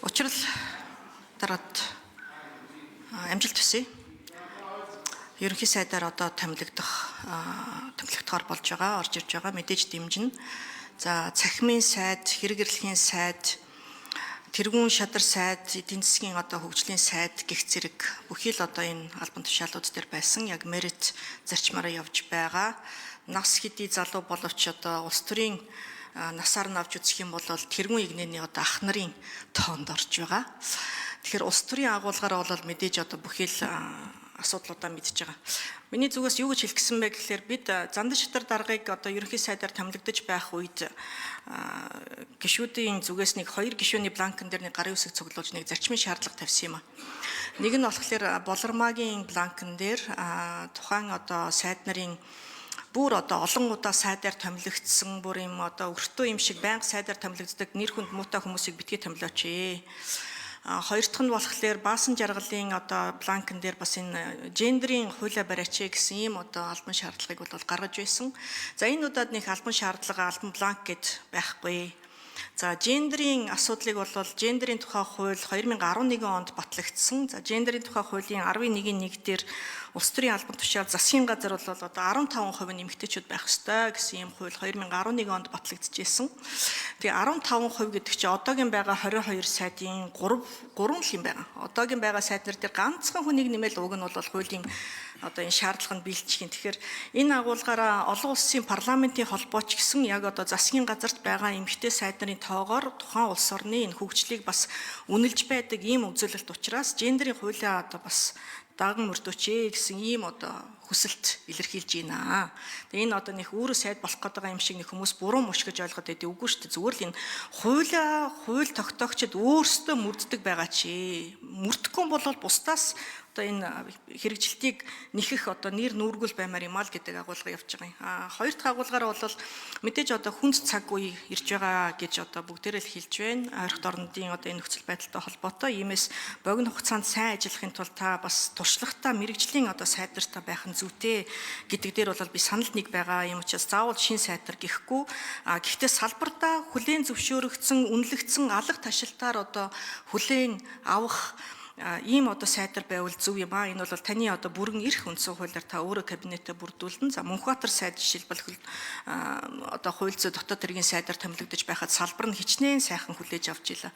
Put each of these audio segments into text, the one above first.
Учрал дараад амжилт хүсье. Ерөнхий сайдаар одоо томилогдохоор болж байгаа, орж ирж байгаа мэдээж дэмжинэ. За цахимын сайд, хэрэг эрхлэхийн сайд, тэргүүн шадар сайд, эдийн засгийн одоо хөгжлийн сайд гэх зэрэг бүхий л одоо энэ албан тушаалууд дээр байсан яг мерит зарчмаараа явж байгаа. Нас хэдий залуу боловч одоо улс төрийн насаар нь авч үзэх юм бол тэргүүн игнэний одоо ах нарын тоонд орж байгаа. Тэгэхээр улс төрийн агуулгаараа бол мэдээж одоо бүхий л асуудлуудаа мэдж байгаа. Миний зүгээс юу гэж хэлэх гэсэн бэ гэхээр бид зандан шатар даргаыг одоо ерөнхий сайдаар томилогдож байх үед гишүүдийн зүгээс нэг 2 гишүүний бланкн дээр нэг гарын үсэг цуглуулж нэг зарчмын шаардлага тавьсан юм а. Нэг нь болохоор болормагийн бланкн дээр тухайн одоо сайд нарын бүр одоо олон удаа сайдаар томилогдсон бүр юм одоо өртөө юм шиг байнга сайдаар томилогддог нэр хүнд муутай хүмүүсийг битгий томилооч. Хоёр дахь нь болохоор баасан жаргалын одоо бланкн дээр бас энэ гендерийн хуулиа бариач гэсэн ийм одоо албан шаардлагыг бол гаргаж байсан. За энэ удаад нэг албан шаардлага албан бланк гэд байхгүй. За гендерийн асуудлыг бол гендерийн тухай хууль 2011 онд батлагдсан. За гендерийн тухай хуулийн 11-1 дээр улс төрийн албан тушаал засгийн газар бол одоо 15% эмэгтэйчүүд байх ёстой гэсэн ийм хууль 2011 онд батлагдчихсэн. Тэгээ 15% гэдэг чинь одоогийн байгаа 22 сайдын 3 л юм байна. Одоогийн байгаа сайднэр дээр ганцхан хүнийг нэмэл уг нь бол хуулийн одоо энэ шаардлага нь биелчихин. Тэгэхээр энэ агуулгаараа олон улсын парламентын холбооч гэсэн яг одоо засгийн газарт байгаа эмэгтэй сайд нарын тоогоор тухайн улс орны энэ хөгжлийг бас үнэлж байдаг ийм үзүүлэлт учраас гендерийн хуулиа одоо бас даган мөрдөөч гэсэн ийм одоо хүсэлт илэрхийлж байна. Тэгээ энэ одоо нэг өөрөө сайд болох гэдэг юм шиг нэг хүмүүс буруу мушгиж ойлгоод байдгийг үгүй шүү дээ. Зүгээр л энэ хууль тогтоогчид өөрсдөө мөрддөг байгаа чи. Мөрдөхгүй бол бусдаас одоо энэ хэрэгжилтийг нэхэх одоо нэр нүүргүүл баймаар юм аа л гэдэг агуулга явж байгаа юм. Хоёр дахь агуулгаараа бол мэдээж одоо хүнд цаг үе ирж байгаа гэж одоо бүгдээрээ л хэлж байна. Ойрхт орнодын одоо энэ нөхцөл байдалтай холбоотой иймээс богино хугацаанд сайн ажиллахын тулд та бас туршлагатай мэрэгжлийн одоо сайдартай байх нь зүйтэй гэдэг дээр бол би санал нэг байгаа юм учраас заавал шин сайдар гэхгүй. Гэхдээ салбартаа хүлээн зөвшөөрөгдсөн, үнэлэгдсэн алга ташилтаар одоо хүлээн авах ийм одоо сайдар байвал зөв юм аа. Энэ бол таны одоо бүрэн эрх үндсэн хуулиар та өөрөө кабинетээ бүрдүүлнэ. За Мөнхбаатар сайд жишээлбэл одоо хууль зүйн дотоод хэргийн сайдар томилогдож байхад салбар нь хичнээн сайхан хүлээж авч илаа.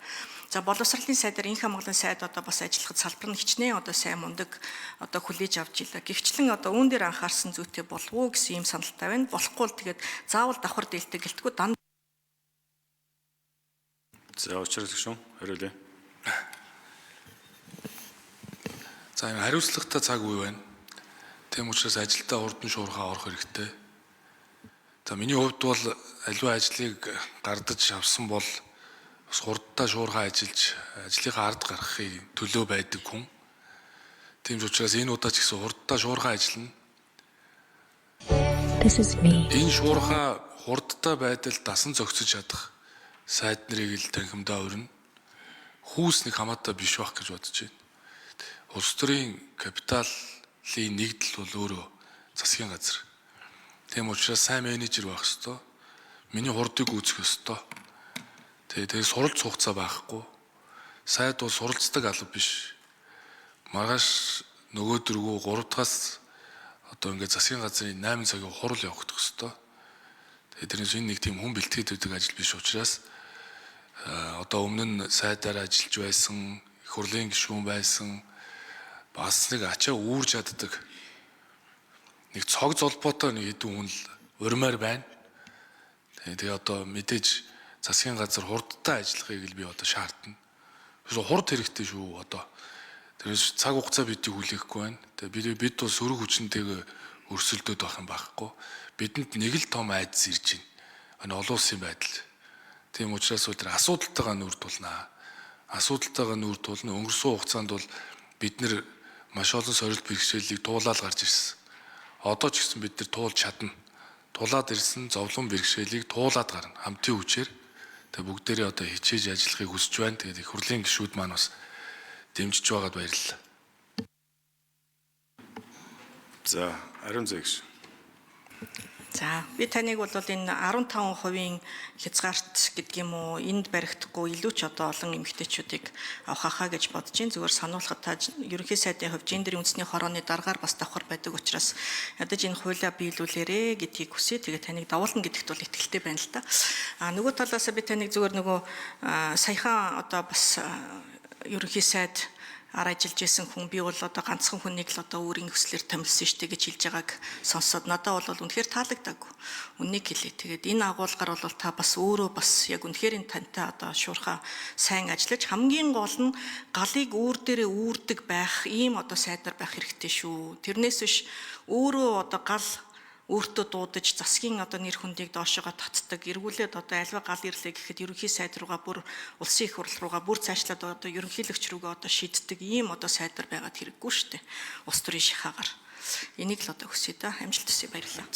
За боловсролын сайдар энх хамгааллын сайд одоо бас ажиллахад салбар нь хичнээн одоо сайн мундаг одоо хүлээж авч илаа. Гэвчлэн одоо үүн дээр анхаарсан зүйтэй болов уу гэсэн ийм саналтай байна. Болохгүй л тэгээд заавал давхар дээлтэй гэлтгүү данд. За учраас гүшүүн хариулъя. За энэ хариуцлагатай цаг үе байна. Тэм учраас ажилдаа хурдан шуурхаа орох хэрэгтэй. За миний хувьд бол аливаа ажлыг гардаж авсан бол бас хурдтай шуурхаа ажиллаж ажлынхаа ард гаргахыг төлөө байдаг хүн. Тийм учраас энэ удаа ч гэсэн хурдтай шуурхаа ажиллана. Энэ шуурхаа хурдтай байдал дасан зохицож чадах сайд нарыг л танхимдаа өрнө. Хүүснэг хамаатай биш байх гэж бодож байна. Улс төрийн капиталын нэгдэл бол өөрөө засгийн газар. Тийм учраас сайн менежер байх ёстой. Миний хурдыг үүсгэх ёстой. Тэгээ суралц хугацаа байхгүй. Сайд бол суралцдаг алба биш. Маргааш нөгөөдөргөө 3 дахаас одоо ингээд засгийн газрын 8 цагийн хурал явагдах ёстой. Тэгээ тэрнээс энэ нэг тийм хүн бэлтгээд байдаг ажил биш учраас одоо өмнө нь сайдаар ажиллаж байсан, их хурлын гишүүн байсан бас нэг ачаа үүрж чаддаг нэг цог золбоотой нэг хэдэн хүн л урмаар байна. Тэгээ одоо мэдээж засгийн газар хурдтай ажиллахыг л би одоо шаардна. Хурд хэрэгтэй шүү одоо. Тэрээс цаг хугацаа бидийг хүлээхгүй байна. Тэгээ бид бол сөрөг хүчнтэйгээ өрсөлдөд байх юм байхгүй. Бидэнд нэг л том айдас ирж байна. Олон улсын байдал. Тийм учраас тэр асуудалтайгаа нүүр тулнаа. Асуудалтайгаа нүүр тулна. Өнгөрсөн хугацаанд бол бид нэр маш олон сорилт бэрхшээлийг туулаад гарч ирсэн. Одоо ч гэсэн бид нар туулж чадна. Тулаад ирсэн зовлон бэрхшээлийг туулаад гарна. Хамтын хүчээр тэгээ бүгдээрээ одоо хичээж ажиллахыг хүсэж байна. Тэгээд их хурлын гишүүд маань бас дэмжиж байгаад баярлалаа. За, Ариун зэгш. За би таныг бол энэ 15% хязгаарт гэдэг юм уу энд баригдахгүй илүү ч одоо олон эмэгтэйчүүдийг авах хаа гэж бодож байна. Зүгээр сануулхад та ерөнхий сайдын хувьд гендерийн үндэсний хорооны дараагаар бас давхар байдаг учраас ядаж энэ хуулиа биелүүлээрэ гэдгийг хүсье. Тэгээ таныг давуулна гэдэгт бол итгэлтэй байна л да. Нөгөө талаас би таныг зүгээр нөгөө саяхан одоо бас ерөнхий сайд ажиллаж исэн хүн би бол одоо ганцхан хүнийг л одоо өөрийн өслөөр томилсон штэ гэж хэлж байгааг сонсоод надад бол үнэхээр таалагдаагүй. Үннийг хэлээ. Тэгээд энэ агуулгаар бол та бас өөрөө бас яг үнэхээр энэ тантай одоо шуурхаа сайн ажиллаж хамгийн гол нь галыг үүр дээрээ үүрдэг байх ийм одоо сайдар байх хэрэгтэй шүү. Тэрнээс биш өөрөө одоо гал өөртөө дуудаж засгийн одоо нэр хүндийг доошогоо татдаг эргүүлээд одоо альва гал ирлээ гэхэд ерөнхий сайд руугаа бүр улсын их хурл руугаа бүр цаашлаад одоо ерөнхийлөгч рүүгээ одоо шийддэг ийм одоо сайдар байгаад хэрэггүй шүү дээ. Улс төрийн шихаагаар. Энийг л одоо хүсье да. Амжилт хүсье, баярлалаа.